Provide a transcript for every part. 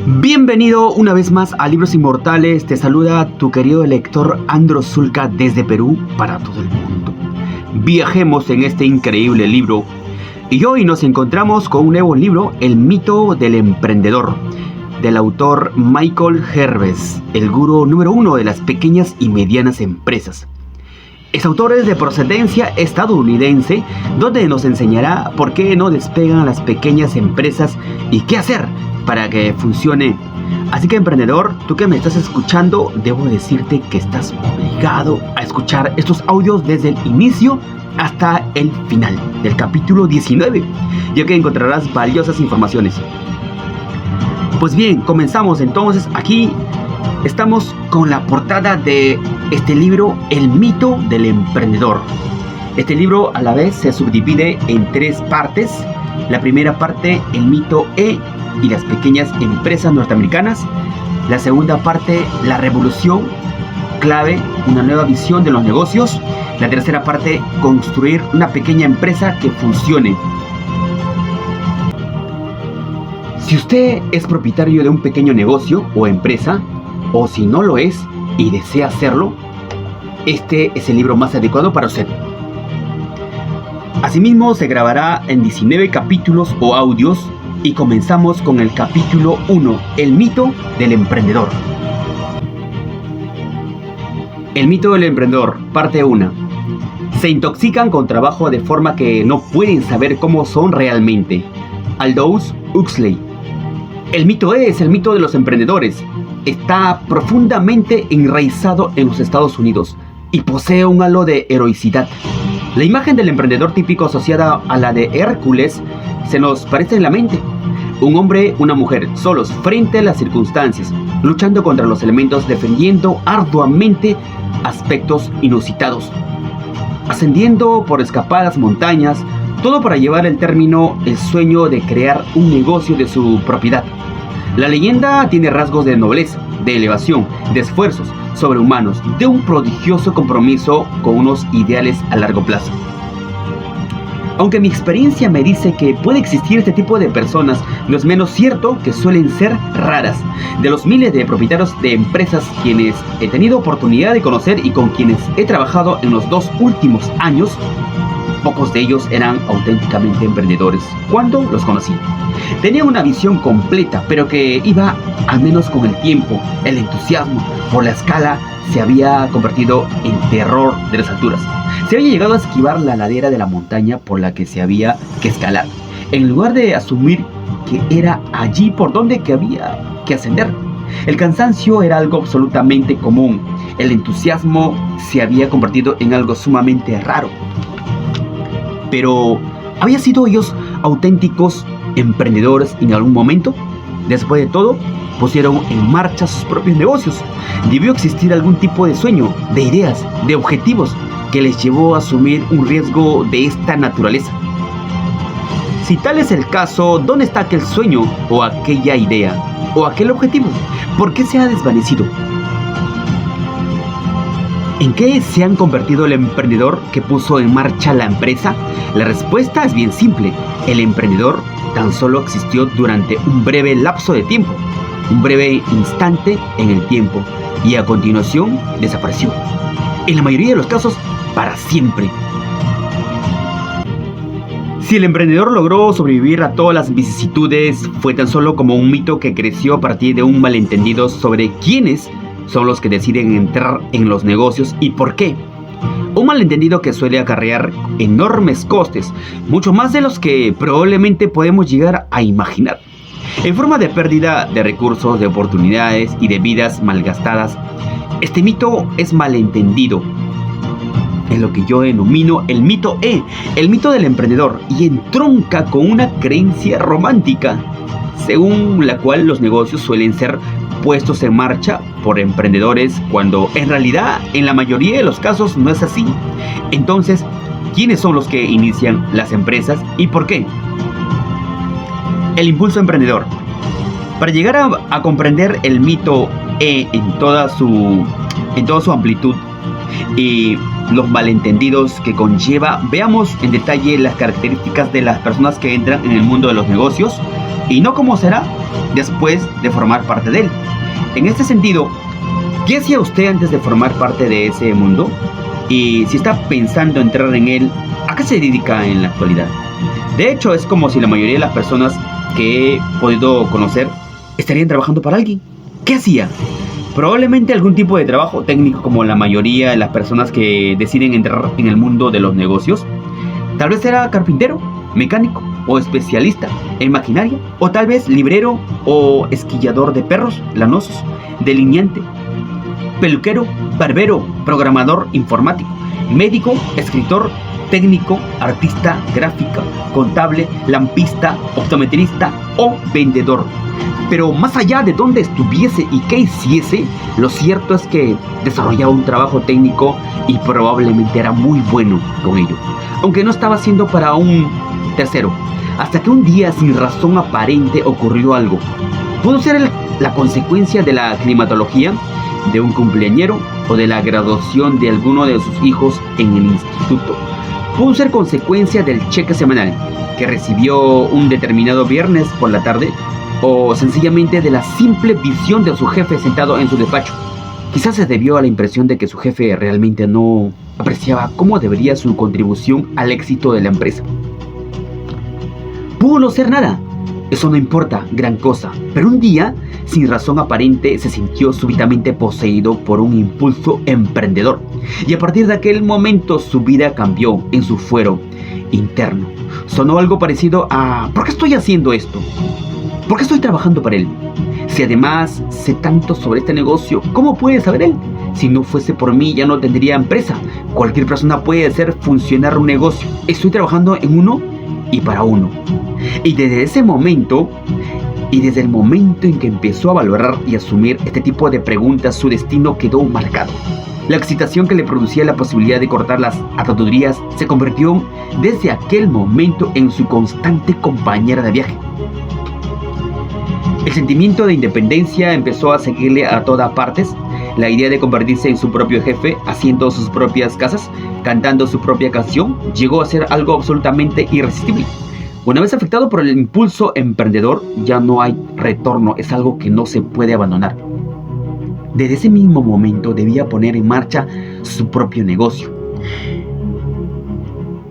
Bienvenido una vez más a Libros Inmortales. Te saluda tu querido lector Andro Zulka desde Perú para todo el mundo. Viajemos en este increíble libro y hoy nos encontramos con un nuevo libro, El mito del emprendedor, del autor Michael Gervais, el gurú número 1 de las pequeñas y medianas empresas. Este autor es de procedencia estadounidense, donde nos enseñará por qué no despegan las pequeñas empresas y qué hacer para que funcione. Así que, emprendedor, tú que me estás escuchando, debo decirte que estás obligado a escuchar estos audios desde el inicio hasta el final del capítulo 19, ya que encontrarás valiosas informaciones. Pues bien, comenzamos entonces. Aquí estamos con la portada de este libro, El mito del emprendedor. Este libro a la vez se subdivide en 3 partes. La primera parte, el mito E y las pequeñas empresas norteamericanas. La segunda parte, la revolución clave, una nueva visión de los negocios. La tercera parte, construir una pequeña empresa que funcione. Si usted es propietario de un pequeño negocio o empresa, o si no lo es y desea hacerlo, este es el libro más adecuado para usted. Asimismo, se grabará en 19 capítulos o audios y comenzamos con el capítulo 1, El mito del emprendedor. El mito del emprendedor, parte 1. Se intoxican con trabajo de forma que no pueden saber cómo son realmente. Aldous Huxley. El mito es el mito de los emprendedores. Está profundamente enraizado en los Estados Unidos y posee un halo de heroicidad. La imagen del emprendedor típico asociada a la de Hércules se nos parece en la mente. Un hombre, una mujer, solos frente a las circunstancias, luchando contra los elementos, defendiendo arduamente aspectos inusitados, ascendiendo por escapadas montañas, todo para llevar el término el sueño de crear un negocio de su propiedad. La leyenda tiene rasgos de nobleza, de elevación, de esfuerzos sobrehumanos, de un prodigioso compromiso con unos ideales a largo plazo. Aunque mi experiencia me dice que puede existir este tipo de personas, no es menos cierto que suelen ser raras. De los miles de propietarios de empresas quienes he tenido oportunidad de conocer y con quienes he trabajado en los 2 últimos años, pocos de ellos eran auténticamente emprendedores cuando los conocí. Tenían una visión completa, pero que iba al menos con el tiempo. El entusiasmo por la escala se había convertido en terror de las alturas. Se había llegado a esquivar la ladera de la montaña por la que se había que escalar, en lugar de asumir que era allí por donde que había que ascender. El cansancio era algo absolutamente común. El entusiasmo se había convertido en algo sumamente raro. Pero, ¿habían sido ellos auténticos emprendedores en algún momento? Después de todo, pusieron en marcha sus propios negocios. Debió existir algún tipo de sueño, de ideas, de objetivos que les llevó a asumir un riesgo de esta naturaleza. Si tal es el caso, ¿dónde está aquel sueño o aquella idea o aquel objetivo? ¿Por qué se ha desvanecido? ¿En qué se han convertido el emprendedor que puso en marcha la empresa? La respuesta es bien simple. El emprendedor tan solo existió durante un breve lapso de tiempo, un breve instante en el tiempo, y a continuación desapareció. En la mayoría de los casos, para siempre. Si el emprendedor logró sobrevivir a todas las vicisitudes, fue tan solo como un mito que creció a partir de un malentendido sobre quiénes son los que deciden entrar en los negocios y por qué. Un malentendido que suele acarrear enormes costes, mucho más de los que probablemente podemos llegar a imaginar, en forma de pérdida de recursos, de oportunidades y de vidas malgastadas. Este mito es malentendido. Es lo que yo denomino el mito E, el mito del emprendedor, y entronca con una creencia romántica, según la cual los negocios suelen ser puestos en marcha por emprendedores, cuando en realidad en la mayoría de los casos no es así. Entonces, ¿quiénes son los que inician las empresas y por qué? El impulso emprendedor. Para llegar a comprender el mito E en toda su amplitud, y los malentendidos que conlleva, veamos en detalle las características de las personas que entran en el mundo de los negocios y no cómo será después de formar parte de él. En este sentido, ¿qué hacía usted antes de formar parte de ese mundo? Y si está pensando entrar en él, ¿a qué se dedica en la actualidad? De hecho, es como si la mayoría de las personas que he podido conocer estarían trabajando para alguien. ¿Qué hacía? Probablemente algún tipo de trabajo técnico, como la mayoría de las personas que deciden entrar en el mundo de los negocios. Tal vez era carpintero, mecánico o especialista en maquinaria, o tal vez librero o esquillador de perros lanosos, delineante, peluquero, barbero, programador informático, médico, escritor, técnico, artista gráfica, contable, lampista, optometrista o vendedor. Pero más allá de dónde estuviese y qué hiciese, lo cierto es que desarrollaba un trabajo técnico y probablemente era muy bueno con ello, aunque no estaba haciendo para un tercero, hasta que un día sin razón aparente ocurrió algo. Pudo ser la consecuencia de la climatología, de un cumpleañero o de la graduación de alguno de sus hijos en el instituto. Pudo ser consecuencia del cheque semanal que recibió un determinado viernes por la tarde, o sencillamente de la simple visión de su jefe sentado en su despacho. Quizás se debió a la impresión de que su jefe realmente no apreciaba cómo debería su contribución al éxito de la empresa. Pudo no ser nada, eso no importa gran cosa, pero un día, sin razón aparente, se sintió súbitamente poseído por un impulso emprendedor, y a partir de aquel momento su vida cambió en su fuero interno. Sonó algo parecido a: ¿por qué estoy haciendo esto? ¿Por qué estoy trabajando para él? Si además sé tanto sobre este negocio, ¿cómo puede saber él? Si no fuese por mí, ya no tendría empresa. Cualquier persona puede hacer funcionar un negocio. Estoy trabajando en uno y para uno. Y desde ese momento, y desde el momento en que empezó a valorar y asumir este tipo de preguntas, su destino quedó marcado. La excitación que le producía la posibilidad de cortar las atadurías se convirtió desde aquel momento en su constante compañera de viaje. El sentimiento de independencia empezó a seguirle a todas partes. La idea de convertirse en su propio jefe, haciendo sus propias casas, cantando su propia canción, llegó a ser algo absolutamente irresistible. Una vez afectado por el impulso emprendedor, ya no hay retorno, es algo que no se puede abandonar. Desde ese mismo momento debía poner en marcha su propio negocio.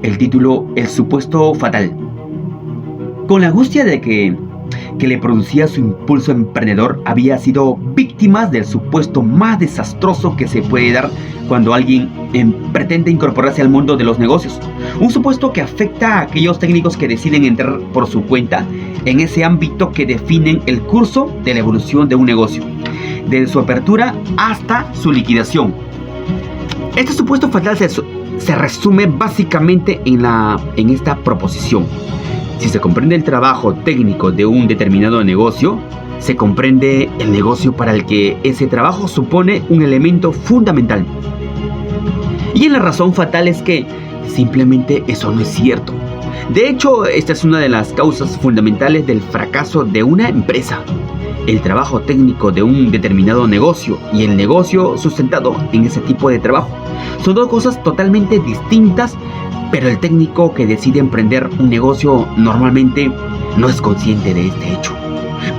El título: El supuesto fatal. Con la angustia de que le producía su impulso emprendedor, había sido víctima del supuesto más desastroso que se puede dar cuando alguien pretende incorporarse al mundo de los negocios. Un supuesto que afecta a aquellos técnicos que deciden entrar por su cuenta en ese ámbito que definen el curso de la evolución de un negocio, desde su apertura hasta su liquidación. Este supuesto fatal se resume básicamente en esta proposición: si se comprende el trabajo técnico de un determinado negocio, se comprende el negocio para el que ese trabajo supone un elemento fundamental. Y la razón fatal es que simplemente eso no es cierto. De hecho, esta es una de las causas fundamentales del fracaso de una empresa: el trabajo técnico de un determinado negocio y el negocio sustentado en ese tipo de trabajo. Son dos cosas totalmente distintas, pero el técnico que decide emprender un negocio normalmente no es consciente de este hecho.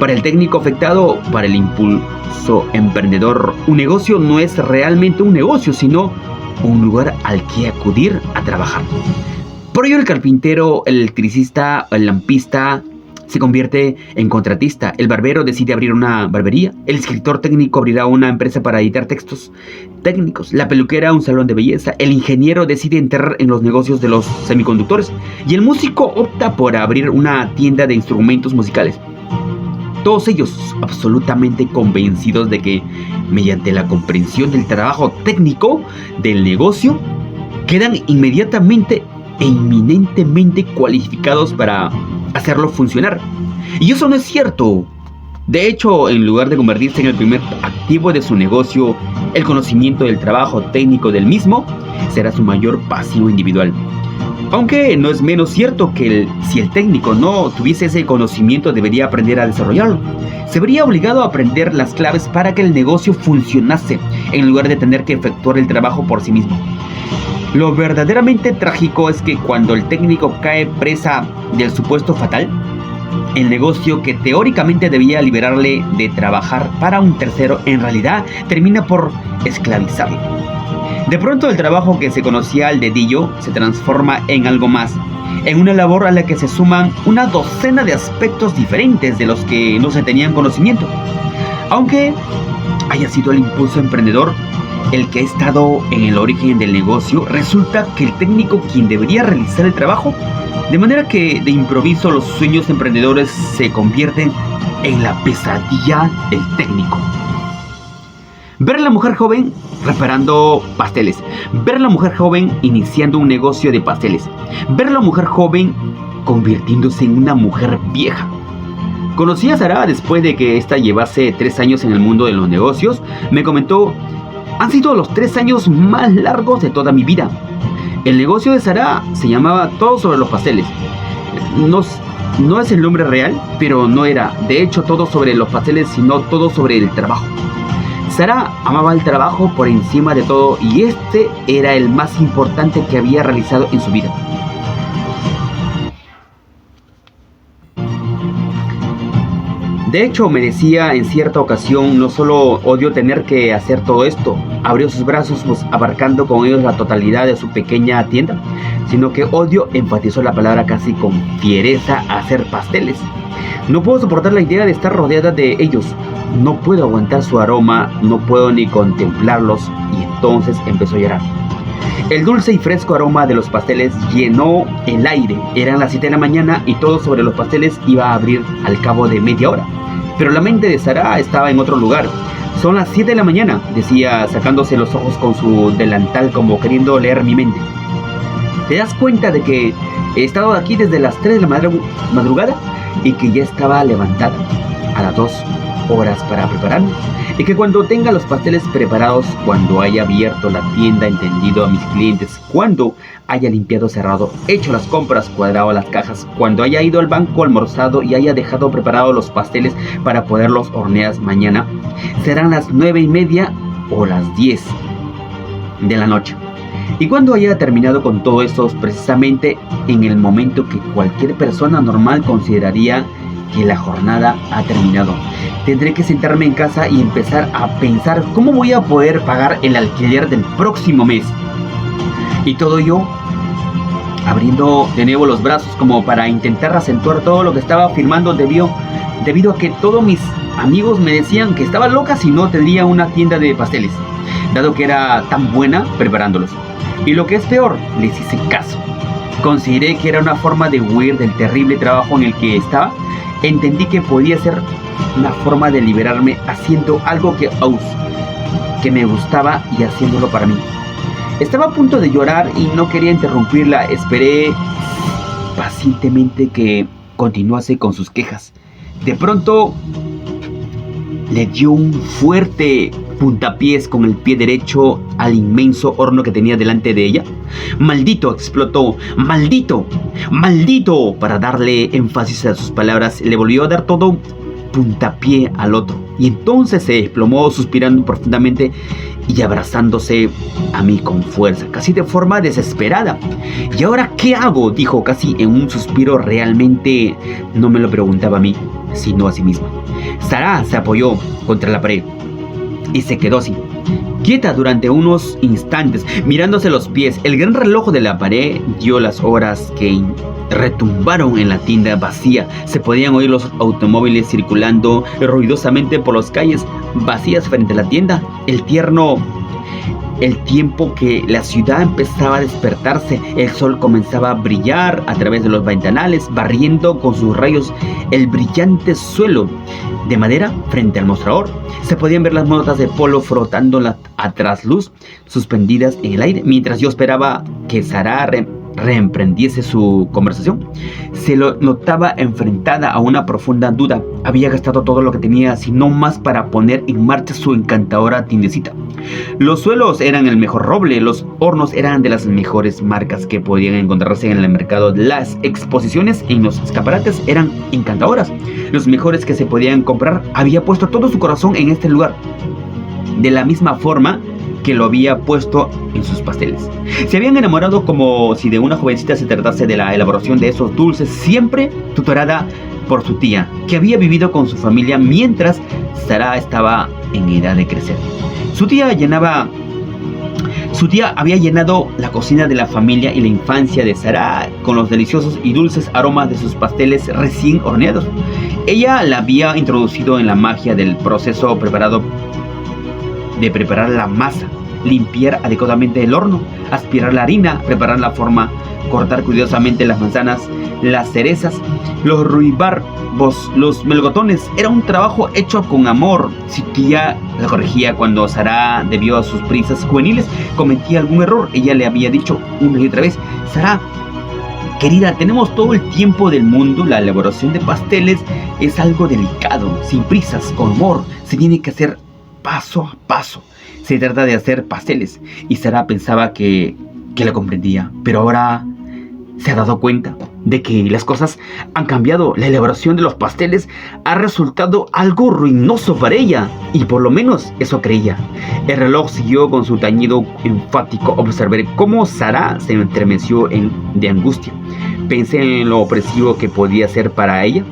Para el técnico afectado, para el impulso emprendedor, un negocio no es realmente un negocio, sino un lugar al que acudir a trabajar. Por ello, el carpintero, el electricista, el lampista se convierte en contratista. El barbero decide abrir una barbería. El escritor técnico abrirá una empresa para editar textos técnicos. La peluquera, un salón de belleza. El ingeniero decide entrar en los negocios de los semiconductores. Y el músico opta por abrir una tienda de instrumentos musicales. Todos ellos absolutamente convencidos de que, mediante la comprensión del trabajo técnico del negocio, quedan inmediatamente e inminentemente cualificados para hacerlo funcionar. Y eso no es cierto. De hecho, en lugar de convertirse en el primer activo de su negocio, el conocimiento del trabajo técnico del mismo será su mayor pasivo individual. Aunque no es menos cierto que si el técnico no tuviese ese conocimiento debería aprender a desarrollarlo. Se vería obligado a aprender las claves para que el negocio funcionase, en lugar de tener que efectuar el trabajo por sí mismo. Lo verdaderamente trágico es que cuando el técnico cae presa del supuesto fatal, el negocio que teóricamente debía liberarle de trabajar para un tercero, en realidad termina por esclavizarlo. De pronto el trabajo que se conocía al dedillo se transforma en algo más, en una labor a la que se suman una docena de aspectos diferentes de los que no se tenían conocimiento. Aunque haya sido el impulso emprendedor el que ha estado en el origen del negocio, resulta que el técnico quien debería realizar el trabajo, de manera que de improviso los sueños emprendedores se convierten en la pesadilla del técnico. Ver a la mujer joven reparando pasteles, ver a la mujer joven iniciando un negocio de pasteles, ver a la mujer joven convirtiéndose en una mujer vieja. Conocí a Sara después de que ésta llevase 3 años en el mundo de los negocios. Me comentó: han sido los 3 años más largos de toda mi vida. El negocio de Sara se llamaba Todo sobre los pasteles. No es el nombre real, pero no era, de hecho, todo sobre los pasteles, sino todo sobre el trabajo. Sara amaba el trabajo por encima de todo y este era el más importante que había realizado en su vida. De hecho, me decía en cierta ocasión: no solo odio tener que hacer todo esto, abrió sus brazos abarcando con ellos la totalidad de su pequeña tienda, sino que odio, enfatizó la palabra casi con fiereza, hacer pasteles. No puedo soportar la idea de estar rodeada de ellos, no puedo aguantar su aroma, no puedo ni contemplarlos. Y entonces empezó a llorar. El dulce y fresco aroma de los pasteles llenó el aire. Eran las 7 de la mañana y todo sobre los pasteles iba a abrir al cabo de media hora. Pero la mente de Sara estaba en otro lugar. Son las 7 de la mañana, decía, sacándose los ojos con su delantal como queriendo leer mi mente. ¿Te das cuenta de que he estado aquí desde las 3 de la madrugada y que ya estaba levantada a las 2 horas para prepararme? Y que cuando tenga los pasteles preparados, cuando haya abierto la tienda, entendido a mis clientes, cuando haya limpiado, cerrado, hecho las compras, cuadrado las cajas, cuando haya ido al banco, almorzado y haya dejado preparados los pasteles para poderlos hornear mañana, serán las 9:30 o las 10 de la noche. Y cuando haya terminado con todo esto, precisamente en el momento que cualquier persona normal consideraría que la jornada ha terminado, tendré que sentarme en casa y empezar a pensar cómo voy a poder pagar el alquiler del próximo mes. Y todo yo abriendo de nuevo los brazos como para intentar acentuar todo lo que estaba afirmando, debido a que todos mis amigos me decían que estaba loca si no tendría una tienda de pasteles, dado que era tan buena preparándolos. Y lo que es peor, les hice caso. Consideré que era una forma de huir del terrible trabajo en el que estaba. Entendí que podía ser una forma de liberarme haciendo algo que me gustaba y haciéndolo para mí. Estaba a punto de llorar y no quería interrumpirla. Esperé pacientemente que continuase con sus quejas. De pronto le dio un fuerte puntapiés con el pie derecho al inmenso horno que tenía delante de ella. ¡Maldito!, explotó. ¡Maldito! ¡Maldito! Para darle énfasis a sus palabras, le volvió a dar todo puntapié al otro. Y entonces se desplomó, suspirando profundamente y abrazándose a mí con fuerza, casi de forma desesperada. ¿Y ahora qué hago?, dijo casi en un suspiro. Realmente no me lo preguntaba a mí, sino a sí misma. Sara se apoyó contra la pared y se quedó así, quieta durante unos instantes, mirándose los pies. El gran reloj de la pared dio las horas que retumbaron en la tienda vacía. Se podían oír los automóviles circulando ruidosamente por las calles vacías frente a la tienda. El tiempo que la ciudad empezaba a despertarse, el sol comenzaba a brillar a través de los ventanales, barriendo con sus rayos el brillante suelo de madera frente al mostrador. Se podían ver las botas de polo flotando a trasluz, suspendidas en el aire, mientras yo esperaba que Sara reemprendiese su conversación. Se lo notaba enfrentada a una profunda duda. Había gastado todo lo que tenía, si no más, para poner en marcha su encantadora tiendecita. Los suelos eran el mejor roble, los hornos eran de las mejores marcas que podían encontrarse en el mercado. Las exposiciones en los escaparates eran encantadoras, los mejores que se podían comprar. Había puesto todo su corazón en este lugar, de la misma forma que lo había puesto en sus pasteles. Se habían enamorado como si de una jovencita se tratase de la elaboración de esos dulces, siempre tutorada por su tía, que había vivido con su familia mientras Sara estaba en edad de crecer. Su tía había llenado la cocina de la familia y la infancia de Sara con los deliciosos y dulces aromas de sus pasteles recién horneados. Ella la había introducido en la magia del proceso de preparar la masa, limpiar adecuadamente el horno, aspirar la harina, preparar la forma, cortar cuidadosamente las manzanas, las cerezas, los ruibarbos, los melocotones. Era un trabajo hecho con amor. Su tía la corregía cuando Sara, debido a sus prisas juveniles, cometía algún error. Ella le había dicho una y otra vez: Sara, querida, tenemos todo el tiempo del mundo. La elaboración de pasteles es algo delicado, sin prisas, con amor. Se tiene que hacer paso a paso. Se trata de hacer pasteles. Y Sara pensaba que la comprendía, pero ahora se ha dado cuenta de que las cosas han cambiado. La elaboración de los pasteles ha resultado algo ruinoso para ella, y por lo menos eso creía. El reloj siguió con su tañido enfático. Observé cómo Sara se estremeció de angustia. Pensé en lo opresivo que podía ser para ella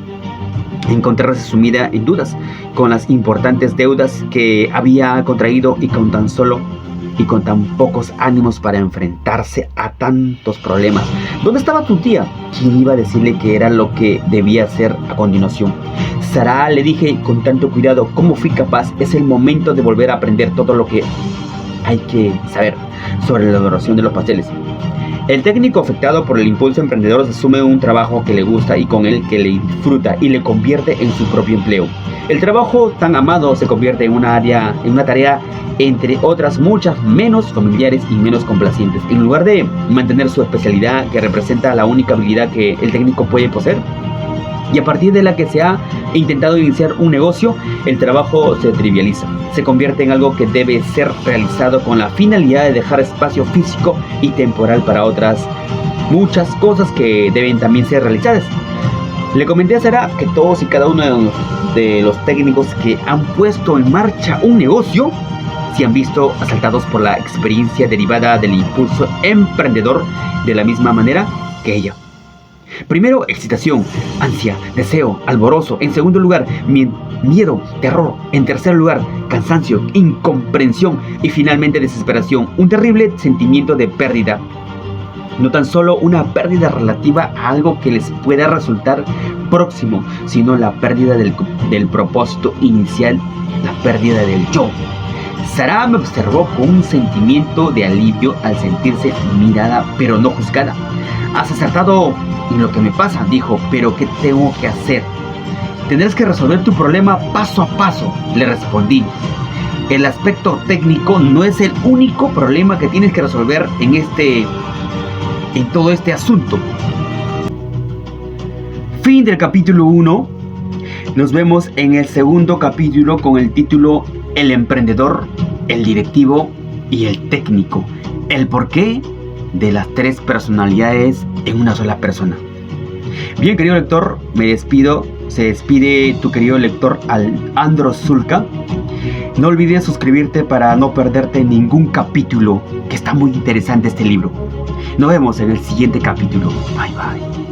encontrarse sumida en dudas con las importantes deudas que había contraído y con tan pocos ánimos para enfrentarse a tantos problemas. ¿Dónde estaba tu tía? ¿Quién iba a decirle que era lo que debía hacer a continuación? Sara, le dije con tanto cuidado, ¿cómo fui capaz? Es el momento de volver a aprender todo lo que hay que saber sobre la elaboración de los pasteles. El técnico, afectado por el impulso emprendedor, asume un trabajo que le gusta y con el que le disfruta, y le convierte en su propio empleo. El trabajo tan amado se convierte en una tarea, entre otras muchas, menos familiares y menos complacientes. En lugar de mantener su especialidad, que representa la única habilidad que el técnico puede poseer, y a partir de la que se ha intentado iniciar un negocio, el trabajo se trivializa. Se convierte en algo que debe ser realizado con la finalidad de dejar espacio físico y temporal para otras muchas cosas que deben también ser realizadas. Le comenté a Sara que todos y cada uno de los técnicos que han puesto en marcha un negocio se han visto asaltados por la experiencia derivada del impulso emprendedor de la misma manera que ella. Primero, excitación, ansia, deseo, alborozo. En segundo lugar, miedo, terror. En tercer lugar, cansancio, incomprensión. Y finalmente, desesperación. Un terrible sentimiento de pérdida. No tan solo una pérdida relativa a algo que les pueda resultar próximo, sino la pérdida del propósito inicial, la pérdida del yo. Sara me observó con un sentimiento de alivio al sentirse mirada pero no juzgada. Has acertado en lo que me pasa, dijo, pero ¿qué tengo que hacer? Tendrás que resolver tu problema paso a paso, le respondí. El aspecto técnico no es el único problema que tienes que resolver en todo este asunto. Fin del capítulo 1. Nos vemos en el segundo capítulo con el título El emprendedor, el directivo y el técnico. El porqué de las tres personalidades en una sola persona. Bien, querido lector, me despido. Se despide tu querido lector Andros Zulka. No olvides suscribirte para no perderte ningún capítulo, que está muy interesante este libro. Nos vemos en el siguiente capítulo. Bye bye.